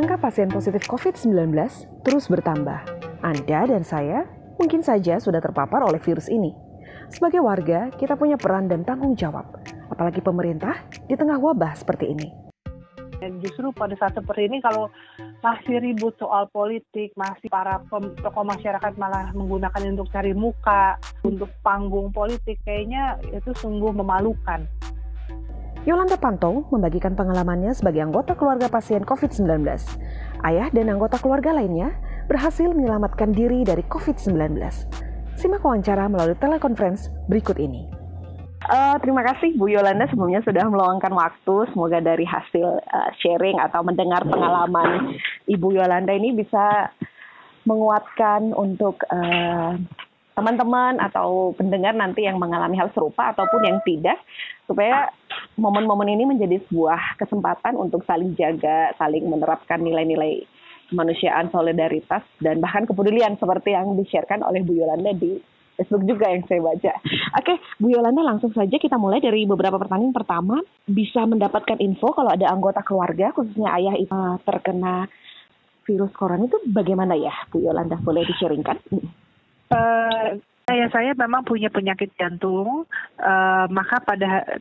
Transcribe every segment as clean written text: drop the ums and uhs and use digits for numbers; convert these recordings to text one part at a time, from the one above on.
Angka pasien positif COVID-19 terus bertambah. Anda dan saya mungkin saja sudah terpapar oleh virus ini. Sebagai warga, kita punya peran dan tanggung jawab, apalagi pemerintah di tengah wabah seperti ini. Dan justru pada saat seperti ini kalau masih ribut soal politik, masih para tokoh masyarakat malah menggunakan untuk cari muka, untuk panggung politik, kayaknya itu sungguh memalukan. Yolanda Pantong membagikan pengalamannya sebagai anggota keluarga pasien COVID-19. Ayah dan anggota keluarga lainnya berhasil menyelamatkan diri dari COVID-19. Simak wawancara melalui telekonferensi berikut ini. Terima kasih Bu Yolanda sebelumnya sudah meluangkan waktu. Semoga dari hasil sharing atau mendengar pengalaman Ibu Yolanda ini bisa menguatkan untuk teman-teman atau pendengar nanti yang mengalami hal serupa ataupun yang tidak, supaya momen-momen ini menjadi sebuah kesempatan untuk saling jaga, saling menerapkan nilai-nilai kemanusiaan, solidaritas, dan bahkan kepedulian seperti yang di-sharekan oleh Bu Yolanda di Facebook juga yang saya baca. Oke, Bu Yolanda, langsung saja kita mulai dari beberapa pertanyaan. Pertama, bisa mendapatkan info kalau ada anggota keluarga, khususnya ayah itu terkena virus corona itu bagaimana ya, Bu Yolanda? Boleh di-sharingkan? Saya memang punya penyakit jantung,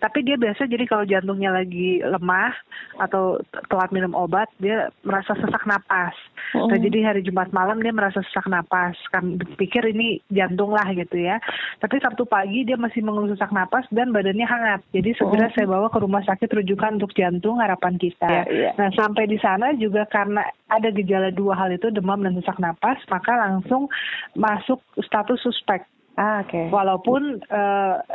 tapi dia biasa jadi kalau jantungnya lagi lemah atau telat minum obat, dia merasa sesak napas. Nah, jadi hari Jumat malam dia merasa sesak napas. Kami pikir ini jantung lah gitu ya. Tapi Sabtu pagi dia masih mengeluh sesak napas dan badannya hangat. Jadi segera saya bawa ke rumah sakit rujukan untuk jantung Harapan Kita. Nah, sampai di sana juga karena ada gejala dua hal itu, demam dan sesak napas, maka langsung masuk status suspek. Walaupun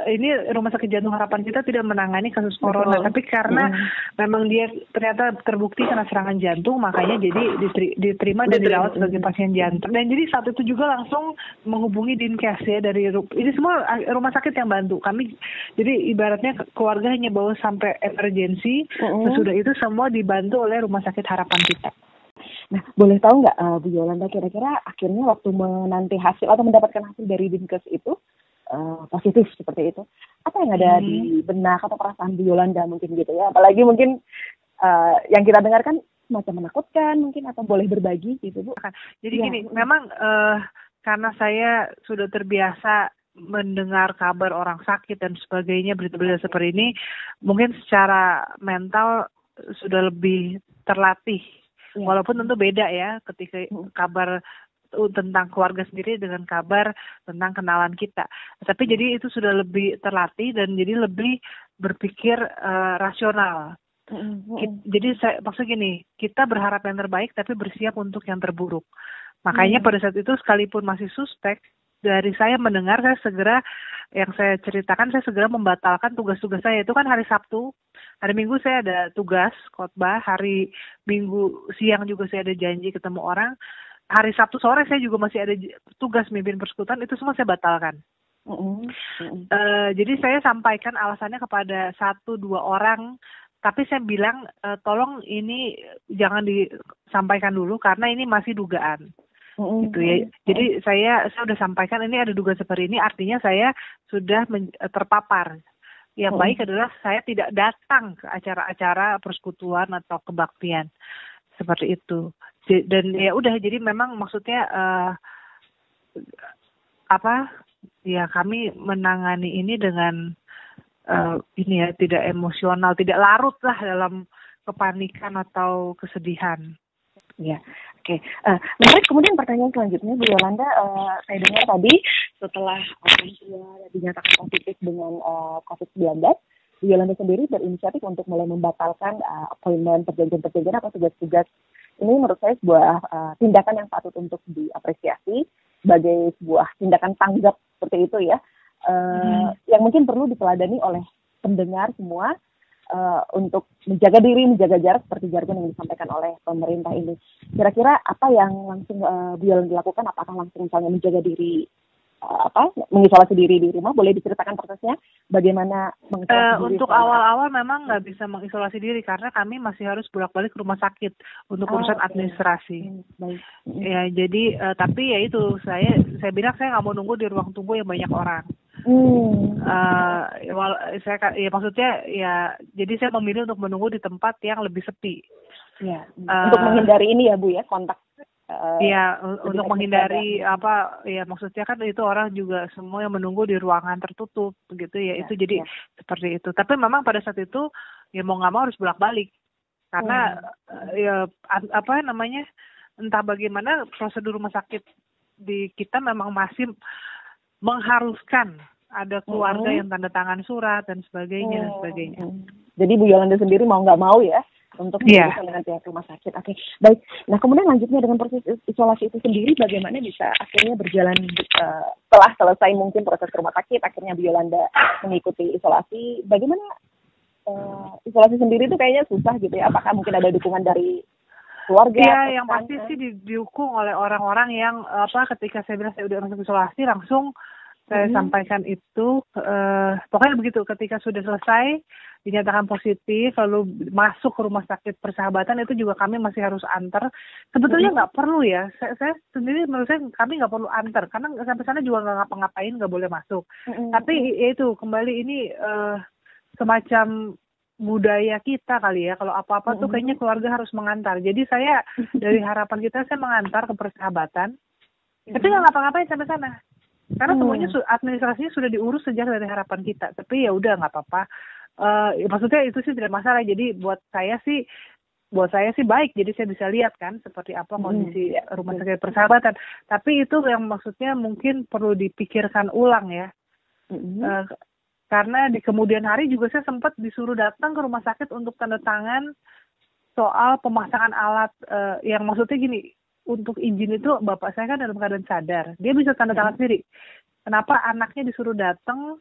ini Rumah Sakit Jantung Harapan Kita tidak menangani kasus corona, tapi karena memang dia ternyata terbukti kena serangan jantung, makanya jadi diterima dan dirawat sebagai pasien jantung. Dan jadi saat itu juga langsung menghubungi Dinkes ya, dari ini semua rumah sakit yang bantu kami. Jadi ibaratnya keluarga hanya bawa sampai emergensi, sesudah itu semua dibantu oleh Rumah Sakit Harapan Kita. Nah, boleh tahu nggak Bu Yolanda, kira-kira akhirnya waktu menanti hasil atau mendapatkan hasil dari Dinkes itu positif seperti itu, apa yang ada di benak atau perasaan Bu Yolanda mungkin gitu ya? Apalagi mungkin yang kita dengarkan semacam menakutkan mungkin, atau boleh berbagi gitu Bu? Jadi gini, memang karena saya sudah terbiasa mendengar kabar orang sakit dan sebagainya, berita-berita seperti ini, mungkin secara mental sudah lebih terlatih. Walaupun tentu beda ya ketika kabar tentang keluarga sendiri dengan kabar tentang kenalan kita. Tapi jadi itu sudah lebih terlatih dan jadi lebih berpikir rasional. Jadi maksud gini, kita berharap yang terbaik tapi bersiap untuk yang terburuk. Makanya pada saat itu sekalipun masih suspek, dari saya mendengar, saya segera membatalkan tugas-tugas saya. Itu kan hari Sabtu, hari Minggu saya ada tugas khotbah, hari Minggu siang juga saya ada janji ketemu orang, hari Sabtu sore saya juga masih ada tugas mimpin persekutuan, itu semua saya batalkan. Jadi saya sampaikan alasannya kepada 1-2 orang, tapi saya bilang tolong ini jangan disampaikan dulu karena ini masih dugaan. Gitu ya. Jadi saya sudah sampaikan ini ada dugaan seperti ini, artinya saya sudah terpapar. Yang baik adalah saya tidak datang ke acara-acara persekutuan atau kebaktian seperti itu. Dan ya udah, jadi memang maksudnya kami menangani ini dengan tidak emosional, tidak larut lah dalam kepanikan atau kesedihan. Ya, oke. Menarik. Kemudian pertanyaan selanjutnya, Bu Yolanda, saya dengar tadi setelah orang tua dinyatakan positif dengan COVID-19, Bu Yolanda sendiri berinisiatif untuk mulai membatalkan appointment, perjanjian-perjanjian atau tugas-tugas. Ini menurut saya sebuah tindakan yang patut untuk diapresiasi sebagai sebuah tindakan tanggap seperti itu ya, yang mungkin perlu diteladani oleh pendengar semua. Untuk menjaga diri, menjaga jarak seperti jargon yang disampaikan oleh pemerintah ini. Kira-kira apa yang langsung Bu Yolanda dilakukan? Apakah langsung misalnya menjaga diri, mengisolasi diri di rumah? Boleh diceritakan prosesnya bagaimana mengisolasi diri? Untuk awal-awal memang nggak bisa mengisolasi diri karena kami masih harus bolak-balik ke rumah sakit untuk urusan administrasi. Baik. Ya, jadi tapi ya itu saya bilang saya nggak mau nunggu di ruang tunggu yang banyak orang. Maksudnya ya, jadi saya memilih untuk menunggu di tempat yang lebih sepi. Ya. Untuk menghindari ini ya Bu ya, kontak. Iya, untuk menghindari maksudnya kan itu orang juga semua yang menunggu di ruangan tertutup begitu ya, itu jadi seperti itu. Tapi memang pada saat itu ya mau nggak mau harus bolak-balik karena entah bagaimana prosedur rumah sakit di kita memang masih mengharuskan ada keluarga yang tanda tangan surat dan sebagainya. Jadi Bu Yolanda sendiri mau nggak mau ya untuk berurusan dengan pihak rumah sakit. Oke, baik. Nah kemudian lanjutnya dengan proses isolasi itu sendiri, bagaimana bisa akhirnya berjalan setelah selesai mungkin proses rumah sakit, akhirnya Bu Yolanda mengikuti isolasi. Bagaimana isolasi sendiri itu kayaknya susah gitu ya? Apakah mungkin ada dukungan dari keluarga? Iya, yang pasti sih didukung oleh orang-orang yang ketika saya bilang saya udah masuk isolasi langsung saya sampaikan itu, pokoknya begitu, ketika sudah selesai, dinyatakan positif, lalu masuk ke rumah sakit Persahabatan, itu juga kami masih harus antar. Sebetulnya nggak perlu ya, saya sendiri menurut saya kami nggak perlu antar, karena sampai sana juga nggak ngapa-ngapain, nggak boleh masuk. Tapi itu, kembali ini semacam budaya kita kali ya, kalau apa-apa tuh kayaknya keluarga harus mengantar. Jadi saya, dari harapan kita, saya mengantar ke Persahabatan, tapi nggak ngapa-ngapain sampai sana. Karena semuanya administrasinya sudah diurus sejak dari harapan kita. Tapi ya udah nggak apa-apa. Maksudnya itu sih tidak masalah. Jadi buat saya sih baik. Jadi saya bisa lihat kan seperti apa kondisi rumah sakit Persahabatan. Tapi itu yang maksudnya mungkin perlu dipikirkan ulang ya. Karena di kemudian hari juga saya sempat disuruh datang ke rumah sakit untuk tanda tangan soal pemasangan alat yang maksudnya gini. Untuk izin itu bapak saya kan dalam keadaan sadar, dia bisa tanda tangan sendiri. Kenapa anaknya disuruh datang,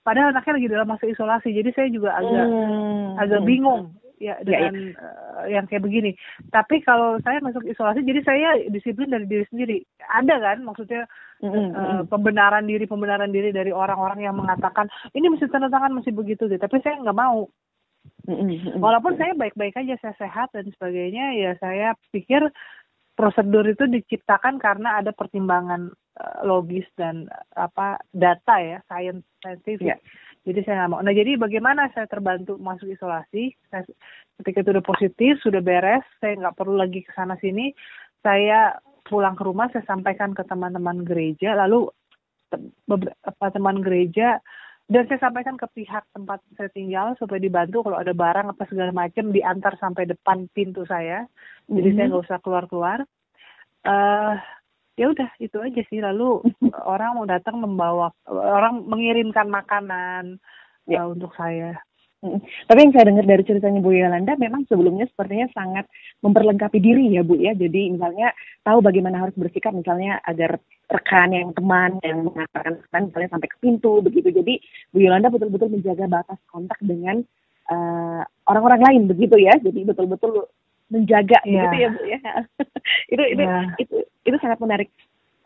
padahal anaknya lagi dalam masa isolasi. Jadi saya juga agak bingung ya dengan yang kayak begini. Tapi kalau saya masuk isolasi, jadi saya disiplin dari diri sendiri. Ada kan maksudnya pembenaran diri dari orang-orang yang mengatakan ini mesti tanda tangan mesti begitu deh. Tapi saya nggak mau. Walaupun saya baik-baik aja, saya sehat dan sebagainya, ya saya pikir prosedur itu diciptakan karena ada pertimbangan logis dan data ya, scientific. Jadi saya nggak mau. Nah jadi bagaimana saya terbantu masuk isolasi? Ketika itu udah positif, sudah beres, saya nggak perlu lagi ke sana sini. Saya pulang ke rumah, saya sampaikan ke teman-teman gereja, lalu beberapa teman gereja, dan saya sampaikan ke pihak tempat saya tinggal supaya dibantu kalau ada barang apa segala macam diantar sampai depan pintu saya. Jadi saya nggak usah keluar-keluar. Ya udah itu aja sih. Lalu orang mau datang orang mengirimkan makanan untuk saya. Tapi yang saya dengar dari ceritanya Bu Yolanda, memang sebelumnya sepertinya sangat memperlengkapi diri ya Bu ya. Jadi misalnya tahu bagaimana harus bersikap, misalnya agar rekan teman yang mengantarkan misalnya sampai ke pintu begitu. Jadi Bu Yolanda betul-betul menjaga batas kontak dengan orang-orang lain begitu ya. Jadi betul-betul menjaga gitu ya Bu ya. itu sangat menarik.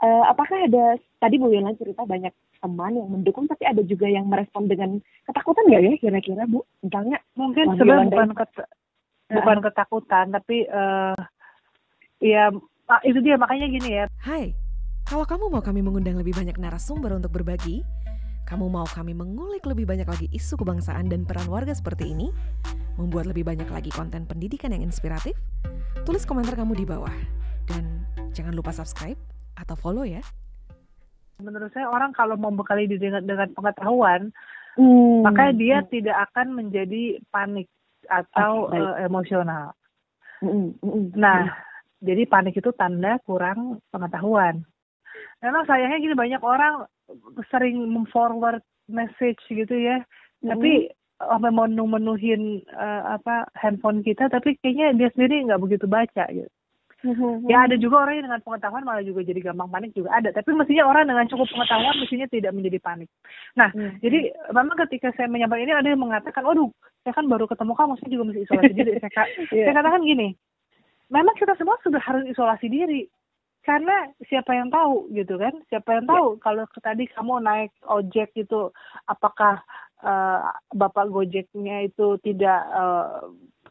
Apakah ada, tadi Bu Yolanda cerita banyak teman yang mendukung, tapi ada juga yang merespon dengan ketakutan nggak ya kira-kira Bu? Misalnya mungkin sebenarnya bukan ketakutan, tapi itu dia, makanya gini ya. Hai, kalau kamu mau kami mengundang lebih banyak narasumber untuk berbagi, kamu mau kami mengulik lebih banyak lagi isu kebangsaan dan peran warga seperti ini, membuat lebih banyak lagi konten pendidikan yang inspiratif, tulis komentar kamu di bawah. Dan jangan lupa subscribe atau follow ya. Menurut saya orang kalau membekali diri dengan pengetahuan, maka dia tidak akan menjadi panik atau emosional. Nah, jadi panik itu tanda kurang pengetahuan. Memang sayangnya gini, banyak orang sering forward message gitu ya, tapi menuhin handphone kita, tapi kayaknya dia sendiri nggak begitu baca gitu. Ya ada juga orang yang dengan pengetahuan malah juga jadi gampang panik juga ada. Tapi mestinya orang dengan cukup pengetahuan mestinya tidak menjadi panik. Nah, jadi memang ketika saya menyampaikan ini ada yang mengatakan, "Aduh, saya kan baru ketemu kamu, saya juga mesti isolasi diri." Saya katakan gini, memang kita semua sudah harus isolasi diri. Karena siapa yang tahu gitu kan? Siapa yang tahu kalau tadi kamu naik ojek itu apakah bapak Gojeknya itu tidak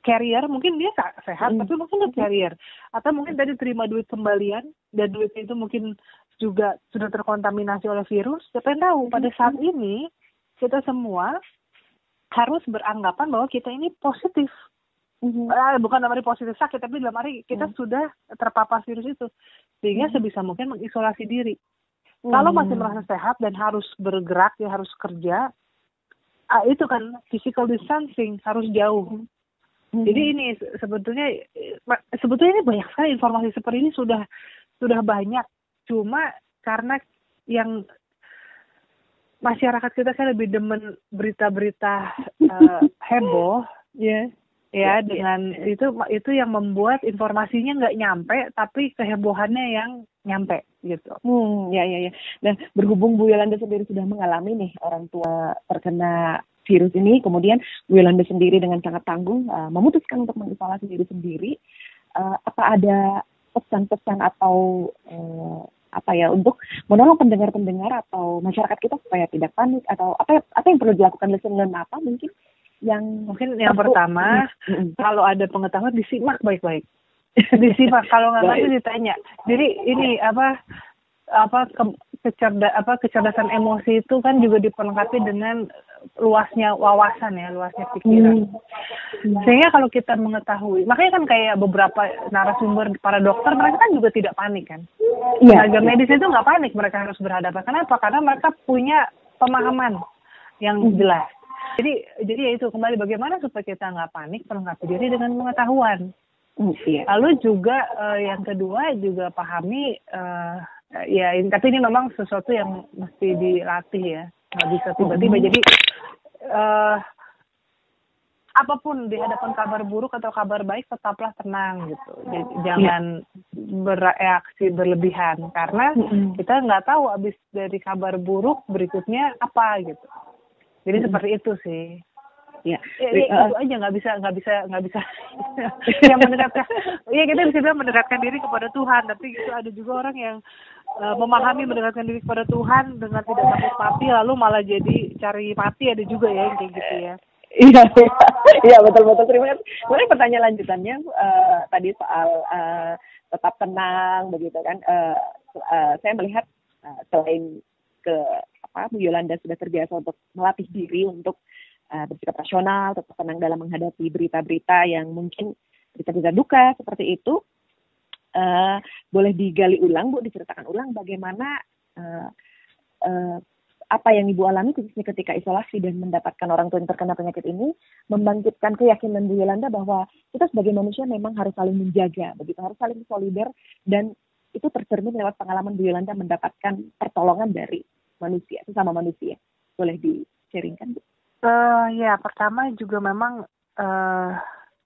carrier, mungkin dia sehat tapi mungkin dia carrier, atau mungkin tadi terima duit kembalian dan duitnya itu mungkin juga sudah terkontaminasi oleh virus. Siapa yang tahu? Pada saat ini kita semua harus beranggapan bahwa kita ini positif. bukan dalam arti positif sakit, tapi dalam arti kita sudah terpapar virus itu, sehingga sebisa mungkin mengisolasi diri. Kalau masih merasa sehat dan harus bergerak, ya harus kerja, itu kan physical distancing, harus jauh. Jadi ini sebetulnya ini banyak sekali informasi seperti ini sudah banyak. Cuma karena yang masyarakat kita kan lebih demen berita-berita heboh, dengan itu yang membuat informasinya nggak nyampe, tapi kehebohannya yang nyampe gitu. Ya. Nah, berhubung Bu Yolanda sendiri sudah mengalami nih orang tua terkena virus ini, kemudian Bu Yolanda sendiri dengan sangat tangguh memutuskan untuk mengisolasi diri sendiri. Apa ada pesan-pesan atau untuk menolong pendengar-pendengar atau masyarakat kita supaya tidak panik, atau apa yang perlu dilakukan, lesson learn apa mungkin yang pertama, kalau ada pengetahuan disimak baik-baik. Disimak, kalau nggak ngerti ditanya. Jadi ini kecerdasan emosi itu kan juga diperlengkapi dengan luasnya wawasan, luasnya pikiran. Sehingga kalau kita mengetahui, makanya kan kayak beberapa narasumber para dokter, mereka kan juga tidak panik kan. Tenaga medis itu nggak panik, mereka harus berhadapan. Kenapa? Karena mereka punya pemahaman yang jelas. Jadi ya itu, kembali bagaimana supaya kita nggak panik, perlengkapi diri dengan pengetahuan. Lalu juga yang kedua juga pahami, tapi ini memang sesuatu yang mesti dilatih ya, nggak bisa tiba-tiba. Jadi apapun di hadapan kabar buruk atau kabar baik, tetaplah tenang gitu. Jangan bereaksi berlebihan, karena kita nggak tahu abis dari kabar buruk berikutnya apa gitu. Jadi seperti itu sih. Itu aja, nggak bisa yang mendekatkan. Kita bisa bilang mendekatkan diri kepada Tuhan, tapi gitu ada juga orang yang memahami mendekatkan diri kepada Tuhan dengan tidak takut mati, lalu malah jadi cari mati, ada juga ya yang kayak gitu ya. Iya, betul. Terima kasih. Kemudian pertanyaan lanjutannya tadi soal tetap tenang begitu kan. Saya melihat selain Bu Yolanda sudah terbiasa untuk melatih diri untuk bersikap rasional, tetap tenang dalam menghadapi berita-berita yang mungkin berita-berita duka seperti itu. Boleh digali ulang, Bu, diceritakan ulang bagaimana apa yang Ibu alami khususnya ketika isolasi dan mendapatkan orang tua yang terkena penyakit ini, membangkitkan keyakinan Bu Yolanda bahwa kita sebagai manusia memang harus saling menjaga, begitu, harus saling solider, dan itu tercermin lewat pengalaman Bu Yolanda mendapatkan pertolongan dari manusia, sesama manusia. Boleh di-sharingkan, Bu? Pertama juga memang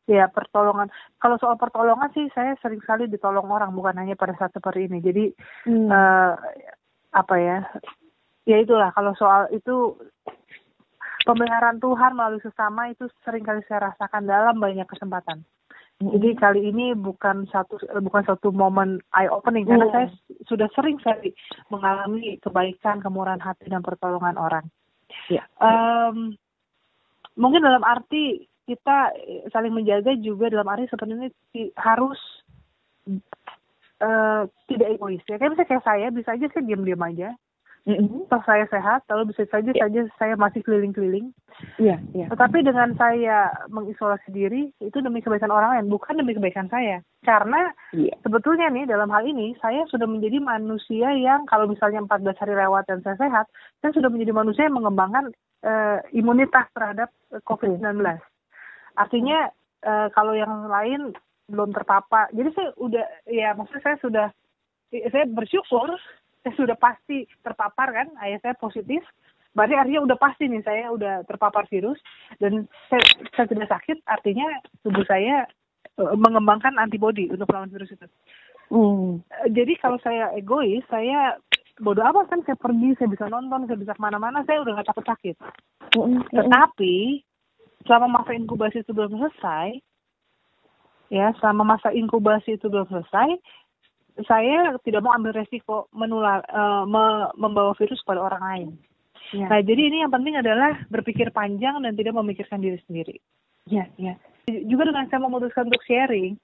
pertolongan. Kalau soal pertolongan sih, saya sering sekali ditolong orang, bukan hanya pada saat seperti ini. Jadi itulah, kalau soal itu pemeliharaan Tuhan melalui sesama itu sering kali saya rasakan dalam banyak kesempatan. Jadi kali ini bukan satu momen eye opening, karena saya sudah sering sekali mengalami kebaikan, kemurahan hati dan pertolongan orang. Mungkin dalam arti kita saling menjaga juga dalam arti sebenarnya harus tidak egois ya. Kayak saya bisa aja saya diam-diam aja. Toh saya sehat, lalu bisa saja saya masih keliling-keliling. Tetapi dengan saya mengisolasi diri, itu demi kebaikan orang lain, bukan demi kebaikan saya. Karena sebetulnya nih, dalam hal ini, saya sudah menjadi manusia yang kalau misalnya 14 hari lewat dan saya sehat, saya sudah menjadi manusia yang mengembangkan imunitas terhadap COVID-19. Artinya, kalau yang lain belum terpapar, jadi saya bersyukur, saya sudah pasti terpapar kan, ayah saya positif, berarti artinya udah pasti nih saya udah terpapar virus, dan saya tidak sakit, artinya tubuh saya mengembangkan antibodi untuk melawan virus itu. Jadi kalau saya egois, saya bodoh amat kan, saya pergi, saya bisa nonton, saya bisa kemana-mana, saya udah gak takut sakit. Tetapi selama masa inkubasi itu belum selesai, saya tidak mau ambil resiko membawa virus kepada orang lain. Nah, jadi ini yang penting adalah berpikir panjang dan tidak memikirkan diri sendiri. Juga dengan saya memutuskan untuk sharing,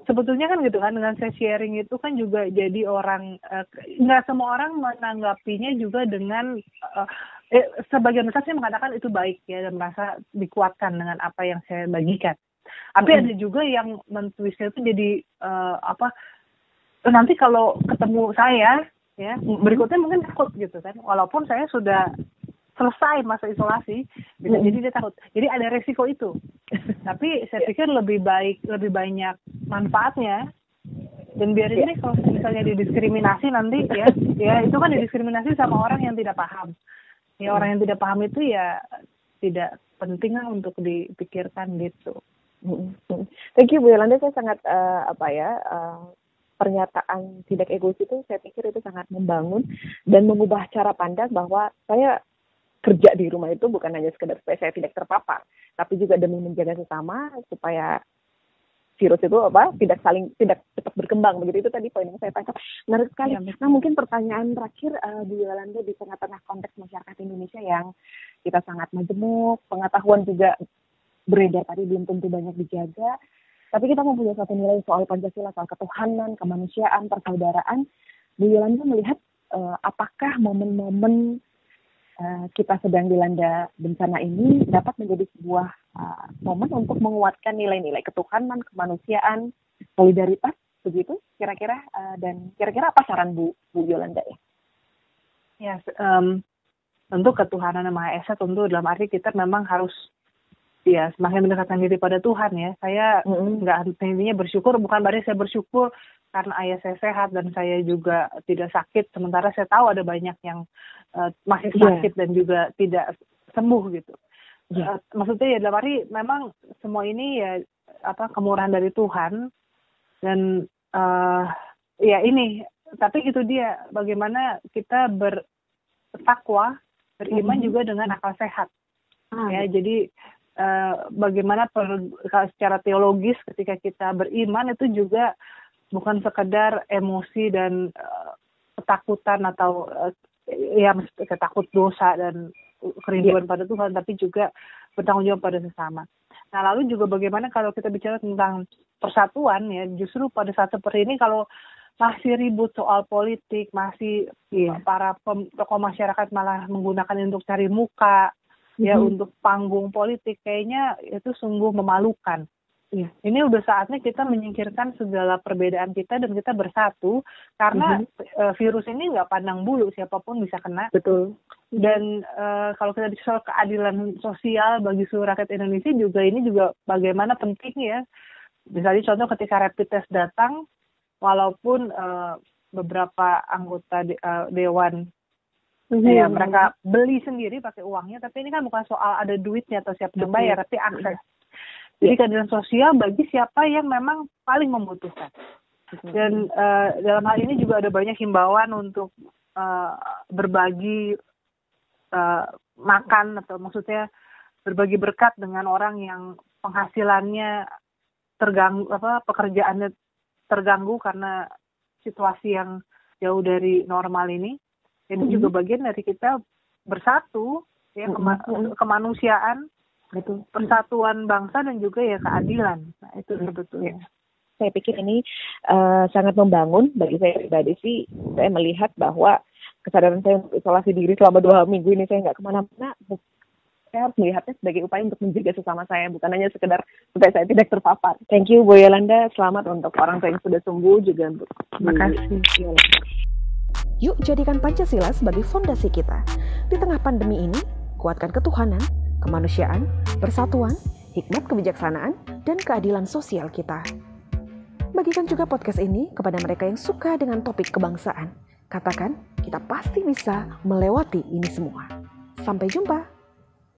sebetulnya kan gitu kan, dengan saya sharing itu kan juga jadi orang, nggak semua orang menanggapinya juga dengan, sebagian besar saya mengatakan itu baik ya, dan merasa dikuatkan dengan apa yang saya bagikan. Tapi ada juga yang mentwistnya itu jadi nanti kalau ketemu saya ya berikutnya mungkin takut gitu kan, walaupun saya sudah selesai masa isolasi, bisa jadi dia takut. Jadi ada resiko itu. Tapi saya pikir lebih banyak manfaatnya. Dan biarin deh kalau misalnya didiskriminasi nanti ya itu kan didiskriminasi sama orang yang tidak paham. Ya orang yang tidak paham itu ya tidak penting lah untuk dipikirkan gitu. Thank you Bu Yolanda, saya sangat pernyataan tidak egois itu saya pikir itu sangat membangun dan mengubah cara pandang bahwa saya kerja di rumah itu bukan hanya sekedar supaya saya tidak terpapar, tapi juga demi menjaga sesama supaya virus itu tidak cepat berkembang. Begitu itu tadi poin yang saya tangkap. Menarik sekali. Nah mungkin pertanyaan terakhir Bu Yolanda, di tengah-tengah konteks masyarakat Indonesia yang kita sangat majemuk, pengetahuan juga beredar tadi belum tentu banyak dijaga, tapi kita mempunyai satu nilai soal Pancasila, soal ketuhanan, kemanusiaan, persaudaraan. Bu Yolanda melihat apakah momen-momen kita sedang dilanda bencana ini dapat menjadi sebuah momen untuk menguatkan nilai-nilai ketuhanan, kemanusiaan, solidaritas, begitu kira-kira, dan kira-kira apa saran Bu Yolanda ya? Ya, tentu ketuhanan yang Maha Esa tentu dalam arti kita memang harus ya semakin mendekatkan diri pada Tuhan ya. Saya nggak intinya bersyukur, bukan berarti saya bersyukur karena ayah saya sehat dan saya juga tidak sakit, sementara saya tahu ada banyak yang masih sakit dan juga tidak sembuh gitu. Maksudnya ya dalam arti memang semua ini ya kemurahan dari Tuhan dan ya ini, tapi itu dia bagaimana kita bertakwa, beriman juga dengan akal sehat. Ya jadi bagaimana secara teologis ketika kita beriman itu juga bukan sekedar emosi dan ketakutan atau ketakut dosa dan kerinduan pada Tuhan, tapi juga bertanggung jawab pada sesama. Nah lalu juga bagaimana kalau kita bicara tentang persatuan ya, justru pada saat seperti ini kalau masih ribut soal politik, masih para tokoh masyarakat malah menggunakan untuk cari muka, ya untuk panggung politik, kayaknya itu sungguh memalukan. Ini udah saatnya kita menyingkirkan segala perbedaan kita dan kita bersatu, karena virus ini nggak pandang bulu, siapapun bisa kena. Betul. Dan kalau kita bicara soal keadilan sosial bagi seluruh rakyat Indonesia ini juga bagaimana pentingnya. Misalnya contoh ketika rapid test datang, walaupun beberapa anggota dewan ya mereka beli sendiri pakai uangnya, tapi ini kan bukan soal ada duitnya atau siapa yang bayar, tapi akses. Jadi keadilan sosial bagi siapa yang memang paling membutuhkan. Dan dalam hal ini juga ada banyak himbauan untuk berbagi makan, atau maksudnya berbagi berkat dengan orang yang penghasilannya terganggu, pekerjaannya terganggu karena situasi yang jauh dari normal ini. Itu juga bagian dari kita bersatu, ya kemanusiaan, persatuan bangsa dan juga ya keadilan. Nah itu sebetulnya. Saya pikir ini sangat membangun. Bagi saya pribadi sih, saya melihat bahwa kesadaran saya untuk isolasi diri selama 2 minggu ini saya nggak kemana-mana. Saya harus melihatnya sebagai upaya untuk menjaga sesama saya, bukan hanya sekedar supaya saya tidak terpapar. Thank you Bu Yolanda, selamat untuk orang tua yang sudah sembuh juga untuk. Terima kasih. Yuk jadikan Pancasila sebagai fondasi kita. Di tengah pandemi ini, kuatkan ketuhanan, kemanusiaan, persatuan, hikmat kebijaksanaan, dan keadilan sosial kita. Bagikan juga podcast ini kepada mereka yang suka dengan topik kebangsaan. Katakan, kita pasti bisa melewati ini semua. Sampai jumpa.